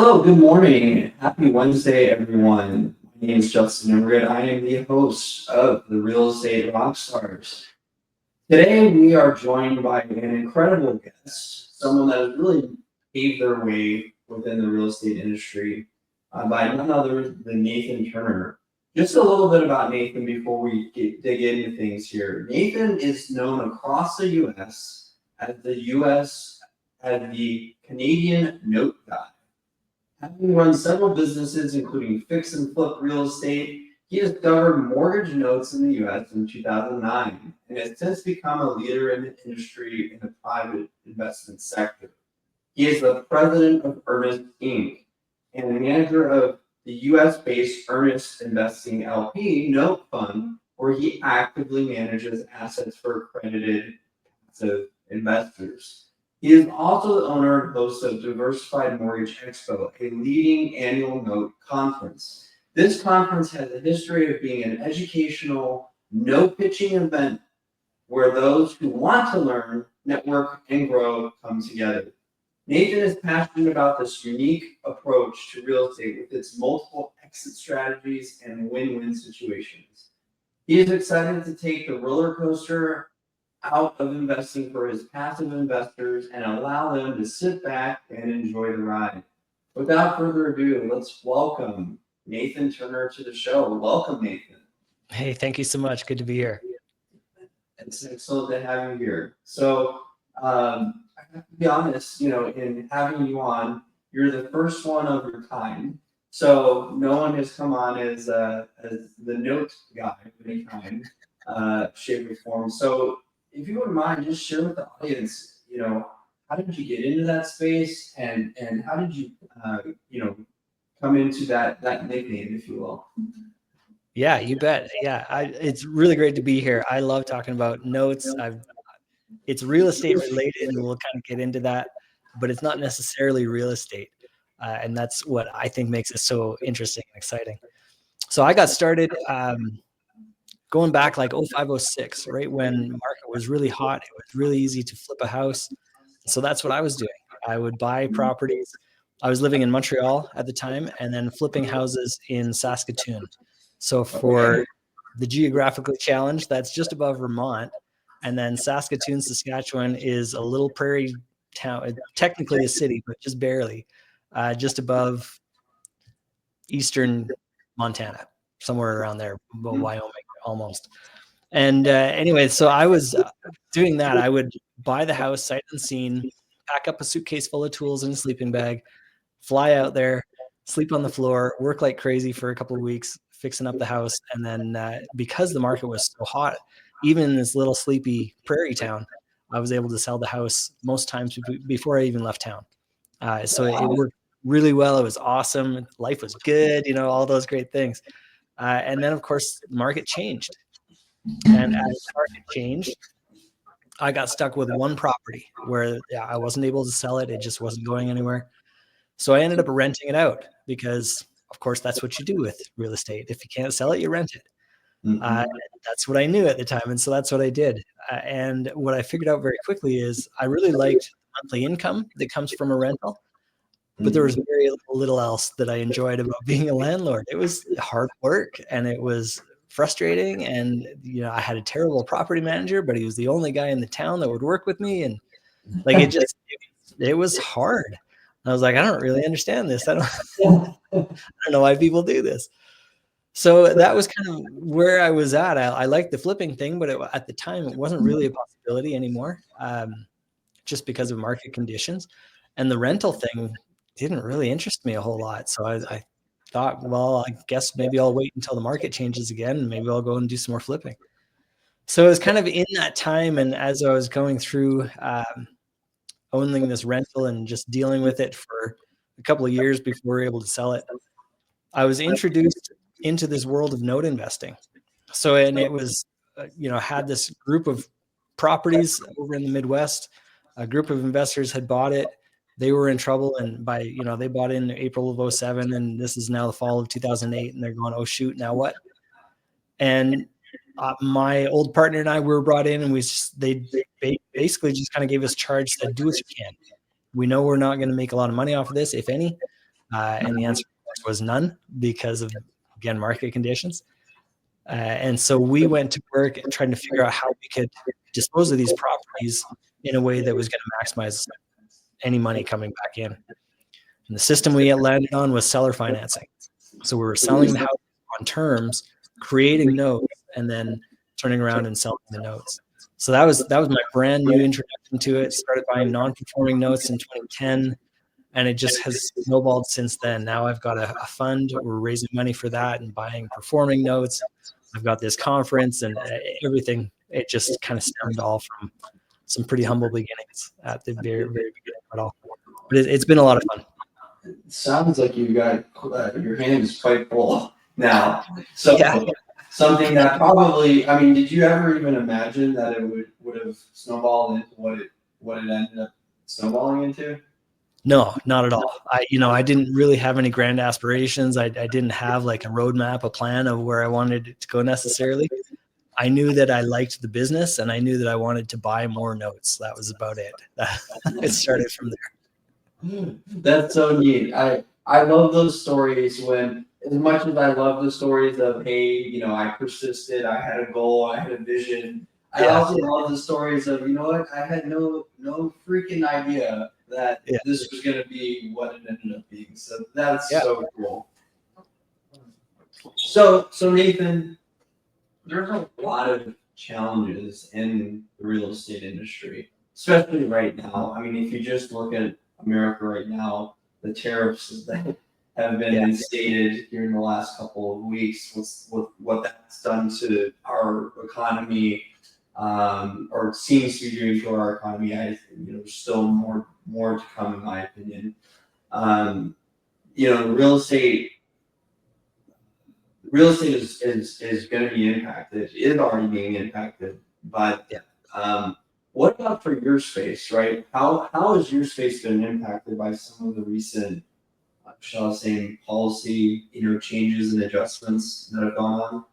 Hello, good morning. Happy Wednesday, everyone. My name is Justin Nimergood. I am the host of the Real Estate Rockstars. Today, we are joined by an incredible guest, someone that has really paved their way within the real estate industry by none other than Nathan Turner. Just a little bit about Nathan before we dig into things here. Nathan is known across the U.S. as the Canadian note guy. Having run several businesses, including fix and flip real estate, he discovered mortgage notes in the U.S. in 2009 and has since become a leader in the industry in the private investment sector. He is the president of Earnest Inc. and the manager of the U.S.-based Earnest Investing LP note fund, where he actively manages assets for accredited passive investors. He is also the owner and host of Diversified Mortgage Expo, a leading annual note conference. This conference has a history of being an educational, no-pitching event where those who want to learn, network, and grow come together. Nathan is passionate about this unique approach to real estate with its multiple exit strategies and win-win situations. He is excited to take the roller coaster out of investing for his passive investors and allow them to sit back and enjoy the ride. Without further ado, let's welcome Nathan Turner to the show. Welcome, Nathan. Hey, thank you so much. Good to be here. It's excellent to have you here. So, I have to be honest, in having you on, you're the first one of your kind. So no one has come on as the note guy of any kind, shape, or form. So if you wouldn't mind, just share with the audience, how did you get into that space and how did you, come into that nickname, if you will? Yeah, you bet. Yeah, it's really great to be here. I love talking about notes. It's real estate related, and we'll kind of get into that, but it's not necessarily real estate. And that's what I think makes it so interesting and exciting. So I got started going back like 05, 06, right when the market was really hot. It was really easy to flip a house. So that's what I was doing. I would buy properties. I was living in Montreal at the time and then flipping houses in Saskatoon. So for the geographically challenged, that's just above Vermont. And then Saskatoon, Saskatchewan is a little prairie town, technically a city, but just barely, just above eastern Montana, somewhere around there, Wyoming almost. And anyway, so I was doing that. I would buy the house sight unseen, pack up a suitcase full of tools and a sleeping bag, fly out there, sleep on the floor, work like crazy for a couple of weeks, fixing up the house. And then because the market was so hot, even in this little sleepy prairie town, I was able to sell the house most times before I even left town. So it worked really well. It was awesome. Life was good, all those great things. And then, of course, the market changed. And as the market changed, I got stuck with one property where I wasn't able to sell it. It just wasn't going anywhere. So I ended up renting it out because, of course, that's what you do with real estate. If you can't sell it, you rent it. That's what I knew at the time. And so that's what I did. And what I figured out very quickly is I really liked the monthly income that comes from a rental. But there was very little else that I enjoyed about being a landlord. It was hard work and it was frustrating. And, I had a terrible property manager, but he was the only guy in the town that would work with me. And like, it was hard. I was like, I don't really understand this. I don't know why people do this. So that was kind of where I was at. I liked the flipping thing, but at the time it wasn't really a possibility anymore, just because of market conditions. And the rental thing didn't really interest me a whole lot. So I thought, well, I guess maybe I'll wait until the market changes again and maybe I'll go and do some more flipping. So it was kind of in that time. And as I was going through owning this rental and just dealing with it for a couple of years before we were able to sell it, I was introduced into this world of note investing. So, and it was, had this group of properties over in the Midwest. A group of investors had bought it. They were in trouble, and they bought in April of 07, and this is now the fall of 2008, and they're going, oh shoot, now what? And my old partner and I were brought in, and they basically just kind of gave us charge, said, do what you can. We know we're not going to make a lot of money off of this, if any. And the answer was none because of, again, market conditions. And so we went to work trying to figure out how we could dispose of these properties in a way that was going to maximize any money coming back in. And the system we landed on was seller financing. So we were selling the house on terms, creating notes, and then turning around and selling the notes. So that was my brand new introduction to it. Started buying non-conforming notes in 2010, and it just has snowballed since then. Now I've got a fund. We're raising money for that and buying performing notes. I've got this conference and everything. It just kind of stemmed all from some pretty humble beginnings at the very, very beginning of it all. But it's been a lot of fun. Sounds like you got your hands quite full now. So Yeah. something that probably, I mean, did you ever even imagine that it would have snowballed into what it ended up snowballing into? No, not at all. I didn't really have any grand aspirations. I didn't have like a roadmap, a plan of where I wanted it to go necessarily. I knew that I liked the business and I knew that I wanted to buy more notes. That was about it. It started from there. That's so neat. I love those stories when, as much as I love the stories of, hey, I persisted, I had a goal, I had a vision. I also love the stories of, what, I had no freaking idea that this was going to be what it ended up being. So that's so cool. So Nathan, there's a lot of challenges in the real estate industry, especially right now. I mean, if you just look at America right now, the tariffs that have been instated here in the last couple of weeks, with what that's done to our economy, or seems to be doing to our economy. There's still more to come, in my opinion. Real estate is going to be impacted. It is already being impacted, but what about for your space, right? How has your space been impacted by some of the recent, shall I say, policy, changes and adjustments that have gone on?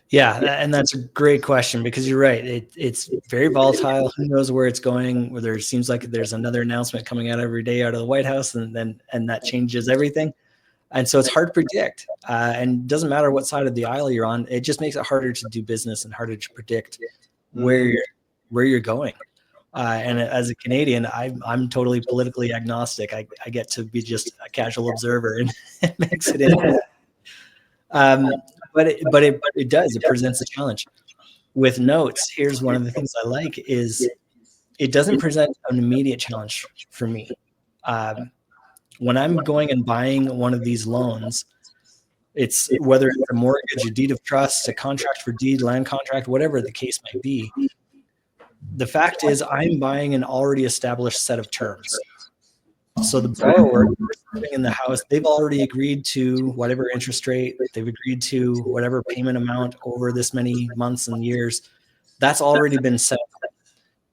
Yeah, and that's a great question because you're right. It's very volatile. Who knows where it's going? Whether it seems like there's another announcement coming out every day out of the White House, and that changes everything. And so it's hard to predict. And it doesn't matter what side of the aisle you're on. It just makes it harder to do business and harder to predict where you're going. And as a Canadian, I'm totally politically agnostic. I get to be just a casual observer, and it makes it interesting. But it does. It presents a challenge. With notes, here's one of the things I like is it doesn't present an immediate challenge for me. When I'm going and buying one of these loans, it's whether it's a mortgage, a deed of trust, a contract for deed, land contract, whatever the case might be. The fact is I'm buying an already established set of terms. So the borrower living in the house, they've already agreed to whatever interest rate, they've agreed to whatever payment amount over this many months and years. That's already been set.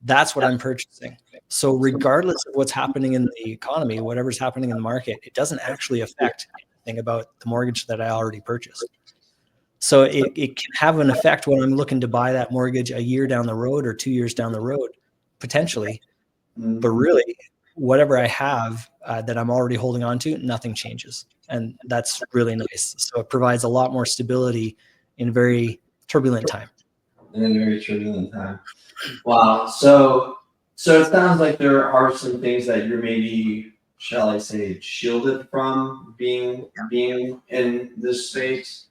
That's what I'm purchasing. So regardless of what's happening in the economy, whatever's happening in the market, it doesn't actually affect anything about the mortgage that I already purchased. So it can have an effect when I'm looking to buy that mortgage a year down the road or 2 years down the road, potentially. But really, whatever I have that I'm already holding on to, nothing changes. And that's really nice. So it provides a lot more stability in a very turbulent time. In a very turbulent time. Wow. So it sounds like there are some things that you're maybe, shall I say, shielded from being in this space,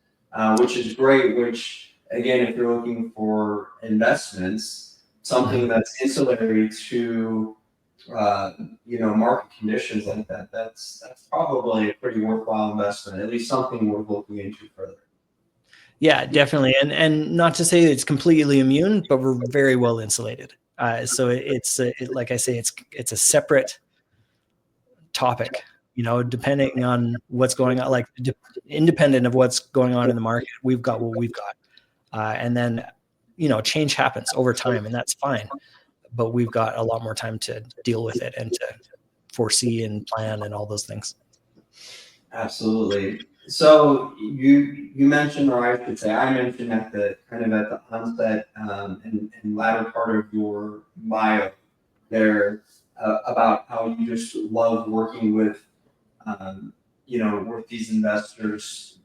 which is great. Which, again, if you're looking for investments, something that's ancillary to market conditions like that, that's probably a pretty worthwhile investment. At least something worth looking into further. Yeah, definitely. And not to say it's completely immune, but we're very well insulated. So it's like I say, it's a separate topic, depending on what's going on, like independent of what's going on in the market, we've got what we've got. And then, change happens over time, and that's fine. But we've got a lot more time to deal with it and to foresee and plan and all those things. Absolutely. So you mentioned, or I should say, I mentioned at the onset and latter part of your bio there about how you just love working with with these investors,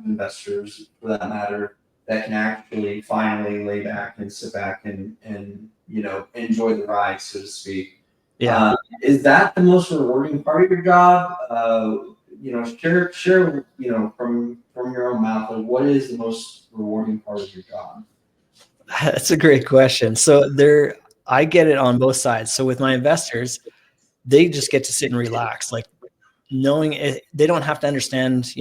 investors for that matter, that can actually finally lay back and sit back and enjoy the ride, so to speak. Yeah. Is that the most rewarding part of your job? Share, from your own mouth, like, what is the most rewarding part of your job? That's a great question. So I get it on both sides. So with my investors, they just get to sit and relax, like knowing they don't have to understand,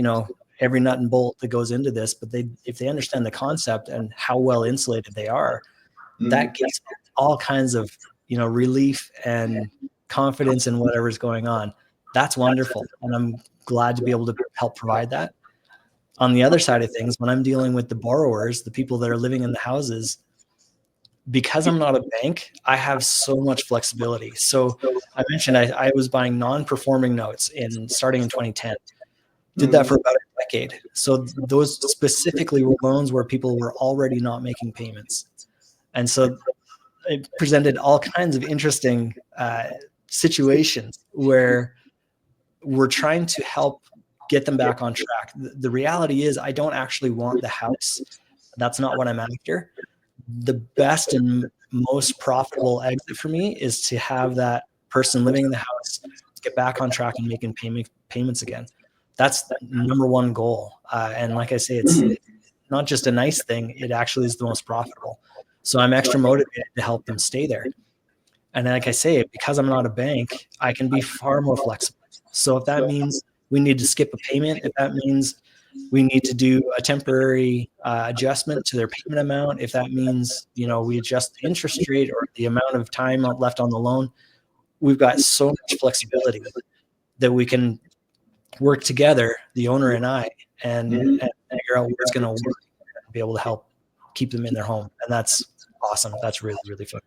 every nut and bolt that goes into this, but if they understand the concept and how well insulated they are, that gives all kinds of, relief and confidence in whatever's going on. That's wonderful. And I'm glad to be able to help provide that. On the other side of things, when I'm dealing with the borrowers, the people that are living in the houses, because I'm not a bank, I have so much flexibility. So I mentioned I was buying non-performing notes starting in 2010. Did that for about a decade. So those specifically were loans where people were already not making payments. And so it presented all kinds of interesting situations where we're trying to help get them back on track. The reality is I don't actually want the house. That's not what I'm after. The best and most profitable exit for me is to have that person living in the house get back on track and making payments again. That's number one goal. And like I say, it's not just a nice thing. It actually is the most profitable. So I'm extra motivated to help them stay there. And like I say, because I'm not a bank, I can be far more flexible. So if that means we need to skip a payment, if that means we need to do a temporary adjustment to their payment amount, if that means, we adjust the interest rate or the amount of time left on the loan, we've got so much flexibility that we can work together, the owner and I, and figure out what's going to work and be able to help keep them in their home. And that's awesome. That's really, really fun.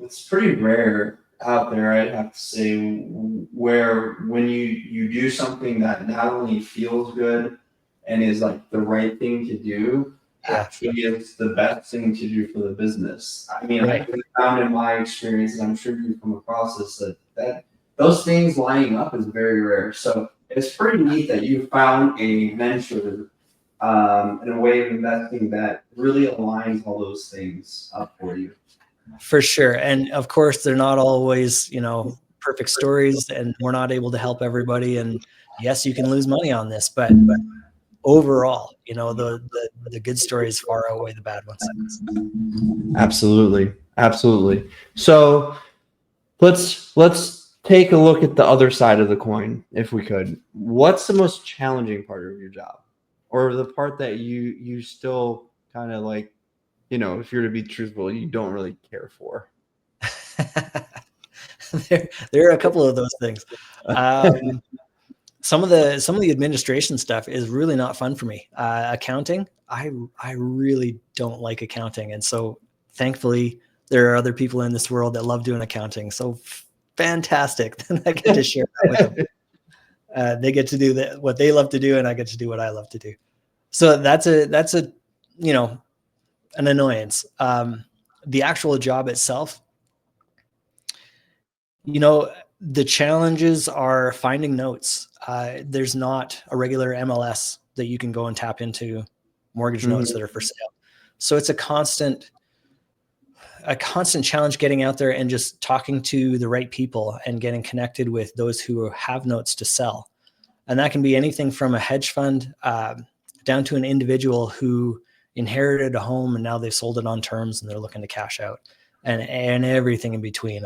It's pretty rare out there, I'd have to say, where when you do something that not only feels good and is like the right thing to do, actually is the best thing to do for the business. I mean, I found in my experience, and I'm sure you've come across this, that those things lining up is very rare. So it's pretty neat that you found a venture and a way of investing that really aligns all those things up for you. For sure. And of course, they're not always, perfect stories, and we're not able to help everybody. And yes, you can lose money on this, but overall, the good stories far outweigh the bad ones. Absolutely. So let's take a look at the other side of the coin, if we could. What's the most challenging part of your job, or the part that you still kind of like, if you're to be truthful, you don't really care for? There are a couple of those things. Some of the administration stuff is really not fun for me. Accounting, I really don't like accounting, and so thankfully there are other people in this world that love doing accounting. So fantastic! Then I get to share that with them. They get to do what they love to do, and I get to do what I love to do. So that's a an annoyance. The actual job itself, the challenges are finding notes. There's not a regular MLS that you can go and tap into mortgage notes that are for sale. So it's a constant challenge getting out there and just talking to the right people and getting connected with those who have notes to sell. And that can be anything from a hedge fund down to an individual who inherited a home and now they've sold it on terms and they're looking to cash out, and everything in between.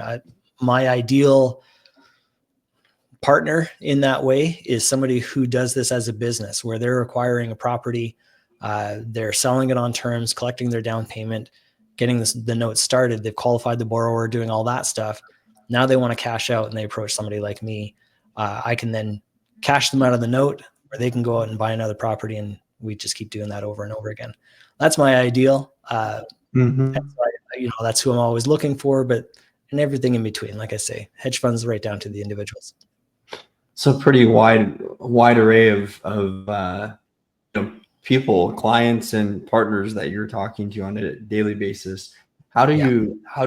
My ideal partner in that way is somebody who does this as a business, where they're acquiring a property, they're selling it on terms, collecting their down payment, getting the note started, they've qualified the borrower, doing all that stuff. Now they want to cash out and they approach somebody like me. I can then cash them out of the note, or they can go out and buy another property, and we just keep doing that over and over again. That's my ideal. And so that's who I'm always looking for, and everything in between, like I say, hedge funds right down to the individuals. So pretty wide array of people, clients, and partners that you're talking to on a daily basis. How do you? I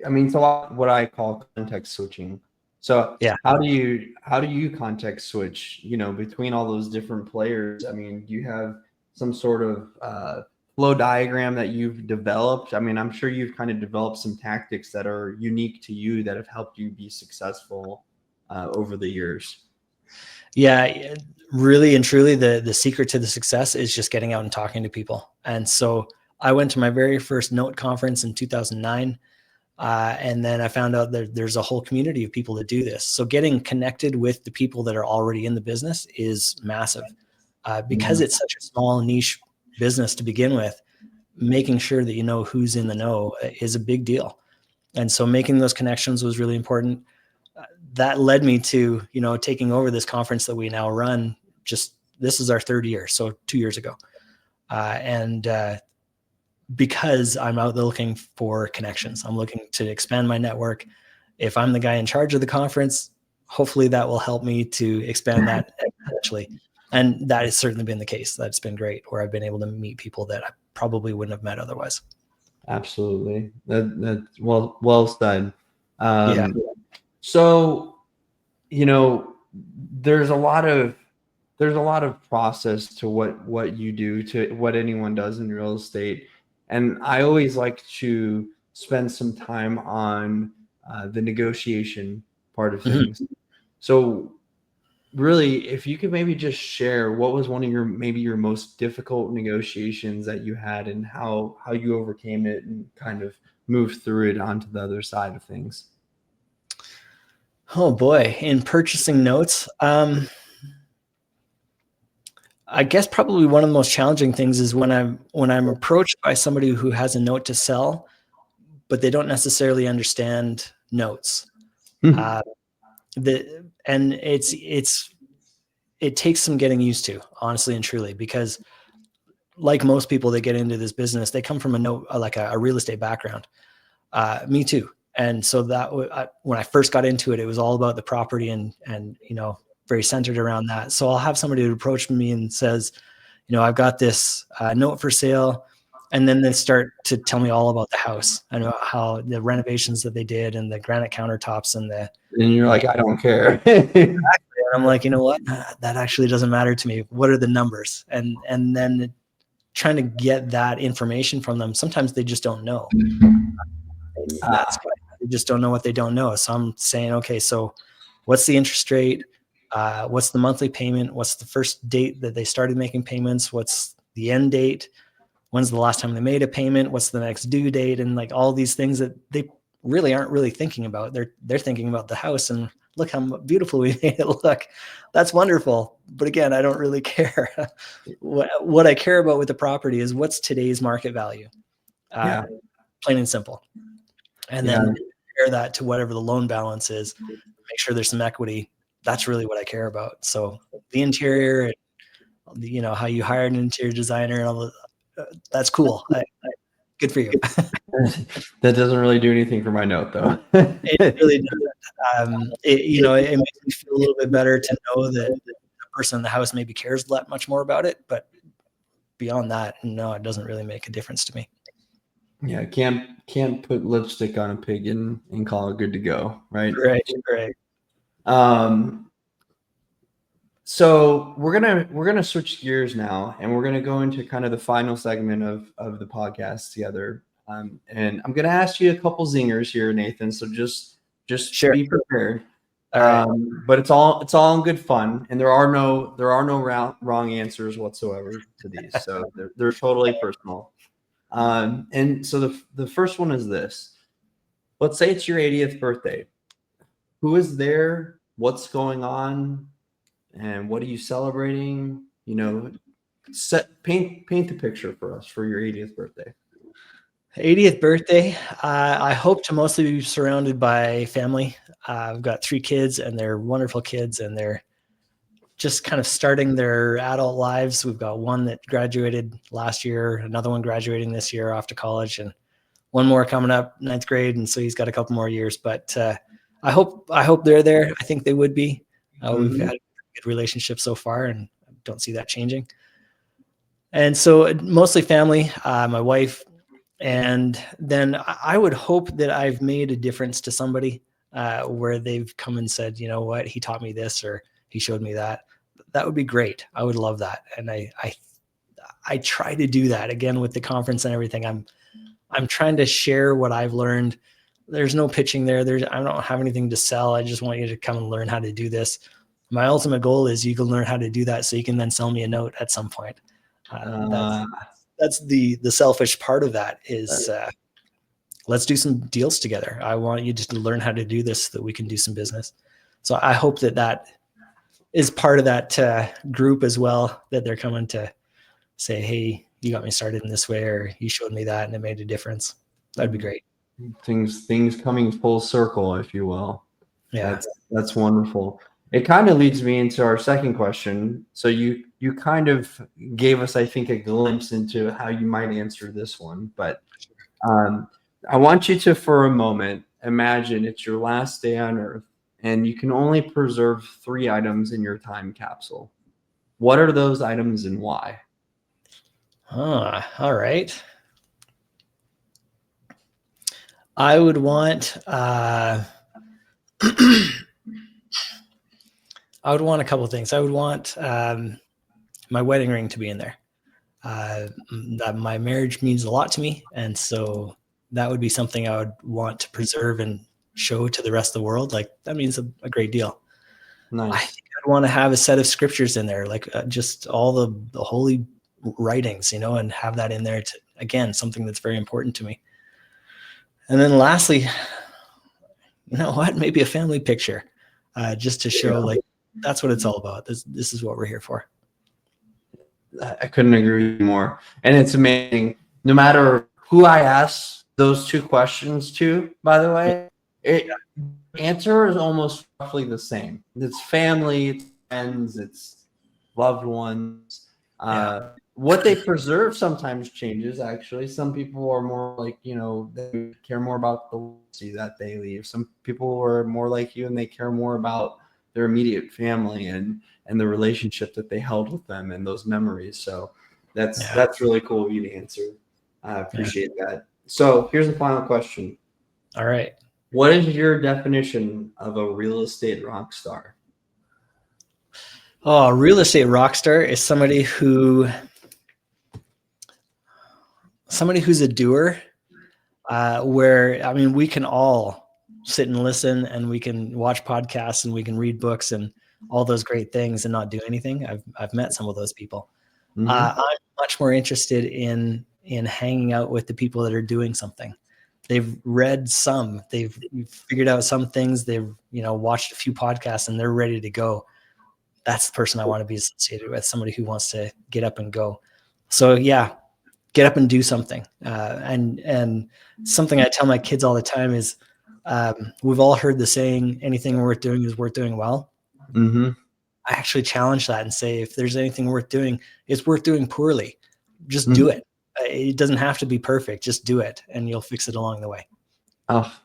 mean, it's a lot what I call context switching. So Yeah. how do you context switch, between all those different players? I mean, do you have some sort of flow diagram that you've developed? I mean, I'm sure you've kind of developed some tactics that are unique to you that have helped you be successful over the years. Yeah, really and truly, the secret to the success is just getting out and talking to people. And so I went to my very first note conference in 2009. And then I found out that there's a whole community of people that do this. So getting connected with the people that are already in the business is massive. Because it's such a small niche business to begin with, making sure that you know who's in the know is a big deal. And so making those connections was really important. That led me to, taking over this conference that we now run. This is our third year, so 2 years ago. Because I'm out there looking for connections, I'm looking to expand my network. If I'm the guy in charge of the conference, hopefully that will help me to expand that exponentially. And that has certainly been the case. That's been great, where I've been able to meet people that I probably wouldn't have met otherwise. Absolutely. That's well said. Yeah. So, there's a lot of process to what you do, to what anyone does in real estate. And I always like to spend some time on the negotiation part of things. So really, if you could maybe just share what was one of your most difficult negotiations that you had, and how you overcame it and kind of moved through it onto the other side of things. Oh boy, in purchasing notes, I guess probably one of the most challenging things is when I'm approached by somebody who has a note to sell, but they don't necessarily understand notes. It takes some getting used to, honestly and truly, because like most people that get into this business, they come from a real estate background. Me too. And so when I first got into it, it was all about the property and very centered around that. So I'll have somebody who approach me and says, I've got this note for sale. And then they start to tell me all about the house. I know how the renovations that they did and the granite countertops and you're like, I don't care. And I'm like, you know what? That actually doesn't matter to me. What are the numbers? And then trying to get that information from them. Sometimes they just don't know. They just don't know what they don't know. So I'm saying, okay, so what's the interest rate? What's the monthly payment? What's the first date that they started making payments? What's the end date? When's the last time they made a payment? What's the next due date? And like all these things that they really aren't really thinking about. They're thinking about the house and look how beautiful we made it look. That's wonderful. But again, I don't really care. What I care about with the property is what's today's market value. Plain and simple. And then compare that to whatever the loan balance is, make sure there's some equity. That's really what I care about. So the interior, how you hired an interior designer and all that's cool. Good for you. That doesn't really do anything for my note, though. It really doesn't. It makes me feel a little bit better to know that the person in the house maybe cares that much more about it. But beyond that, no, it doesn't really make a difference to me. Yeah, can't put lipstick on a pig and call it good to go, right? Right. So we're gonna switch gears now, and we're gonna go into kind of the final segment of the podcast together. And I'm gonna ask you a couple zingers here, Nathan. So just sure. Be prepared. All right. But it's all in good fun, and there are no wrong answers whatsoever to these. So they're totally personal. And so the first one is this. Let's say it's your 80th birthday. Who is there? What's going on? And what are you celebrating? Paint the picture for us for your 80th birthday. 80th birthday. I hope to mostly be surrounded by family. I've got 3 kids, and they're wonderful kids, and they're just kind of starting their adult lives. We've got one that graduated last year, another one graduating this year off to college, and one more coming up 9th grade. And so he's got a couple more years, but I hope they're there. I think they would be. We've had a good relationship so far, and I don't see that changing. And so mostly family, my wife, and then I would hope that I've made a difference to somebody. where they've come and said, you know what, he taught me this, or he showed me that. That would be great. I would love that. And I try to do that again with the conference and everything. I'm trying to share what I've learned. There's no pitching there. I don't have anything to sell. I just want you to come and learn how to do this. My ultimate goal is you can learn how to do that so you can then sell me a note at some point. That's the selfish part of that is let's do some deals together. I want you to learn how to do this so that we can do some business. So I hope that is part of that group as well, that they're coming to say, hey, you got me started in this way, or you showed me that and it made a difference. That'd be great. Things coming full circle, if you will. Yeah. That's wonderful. It kind of leads me into our second question. So you kind of gave us, I think, a glimpse into how you might answer this one, but I want you to, for a moment, imagine it's your last day on Earth and you can only preserve 3 items in your time capsule. What are those items and why? All right. I would want I would want a couple of things. I would want my wedding ring to be in there. That my marriage means a lot to me, and so that would be something I would want to preserve and show to the rest of the world. Like, that means a great deal. Nice. I think I'd want to have a set of scriptures in there, like just all the holy writings, and have that in there to, again, something that's very important to me. And then lastly, you know what, maybe a family picture, just to show like that's what it's all about. This is what we're here for. I couldn't agree more. And it's amazing. No matter who I ask those 2 questions to, by the way, answer is almost roughly the same. It's family, it's friends, it's loved ones. What they preserve sometimes changes, actually. Some people are more like, they care more about the legacy that they leave. Some people are more like you and they care more about their immediate family and the relationship that they held with them and those memories. So that's really cool of you to answer. I appreciate that. So here's the final question. All right. What is your definition of a real estate rock star? Oh, a real estate rock star is somebody who's a doer, where, I mean, we can all sit and listen and we can watch podcasts and we can read books and all those great things and not do anything. I've met some of those people. Mm-hmm. I'm much more interested in hanging out with the people that are doing something. They've read some, they've figured out some things, they've, watched a few podcasts and they're ready to go. That's the person I want to be associated with, somebody who wants to get up and go. So yeah, get up and do something. And something I tell my kids all the time is, we've all heard the saying, anything worth doing is worth doing well. Mm-hmm. I actually challenge that and say, if there's anything worth doing, it's worth doing poorly. Just do it. It doesn't have to be perfect. Just do it and you'll fix it along the way. Oh,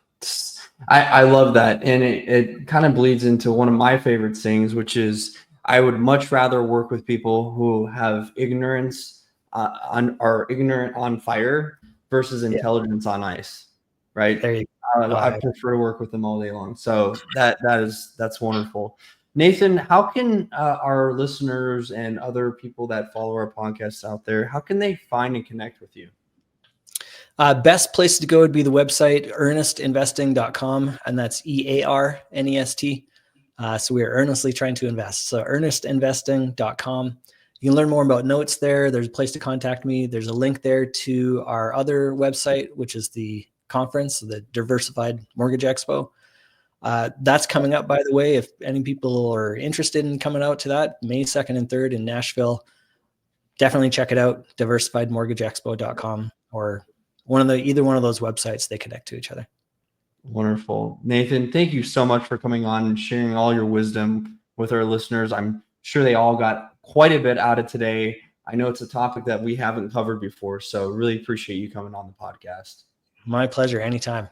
I love that. And it kind of bleeds into one of my favorite sayings, which is, I would much rather work with people who have ignorance are ignorant on fire versus intelligence on ice. Right. There you go. I prefer to work with them all day long. So that's wonderful. Nathan, how can our listeners and other people that follow our podcasts out there, how can they find and connect with you? Best place to go would be the website, earnestinvesting.com, and that's EARNEST. So we are earnestly trying to invest. So earnestinvesting.com. You can learn more about notes there. There's a place to contact me. There's a link there to our other website, which is the conference, the Diversified Mortgage Expo. That's coming up, by the way. If any people are interested in coming out to that, May 2nd and 3rd in Nashville, definitely check it out, diversifiedmortgageexpo.com, or either one of those websites. They connect to each other. Wonderful. Nathan, thank you so much for coming on and sharing all your wisdom with our listeners. I'm sure they all got quite a bit out of today. I know it's a topic that we haven't covered before, so really appreciate you coming on the podcast. My pleasure. Anytime.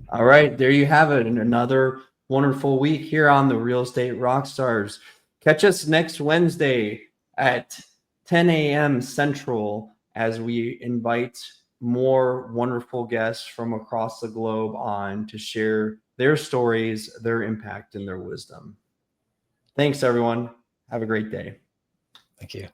All right, there you have it. And another wonderful week here on the Real Estate Rockstars. Catch us next Wednesday at 10 a.m. Central as we invite more wonderful guests from across the globe on to share their stories, their impact, and their wisdom. Thanks, everyone. Have a great day. Thank you.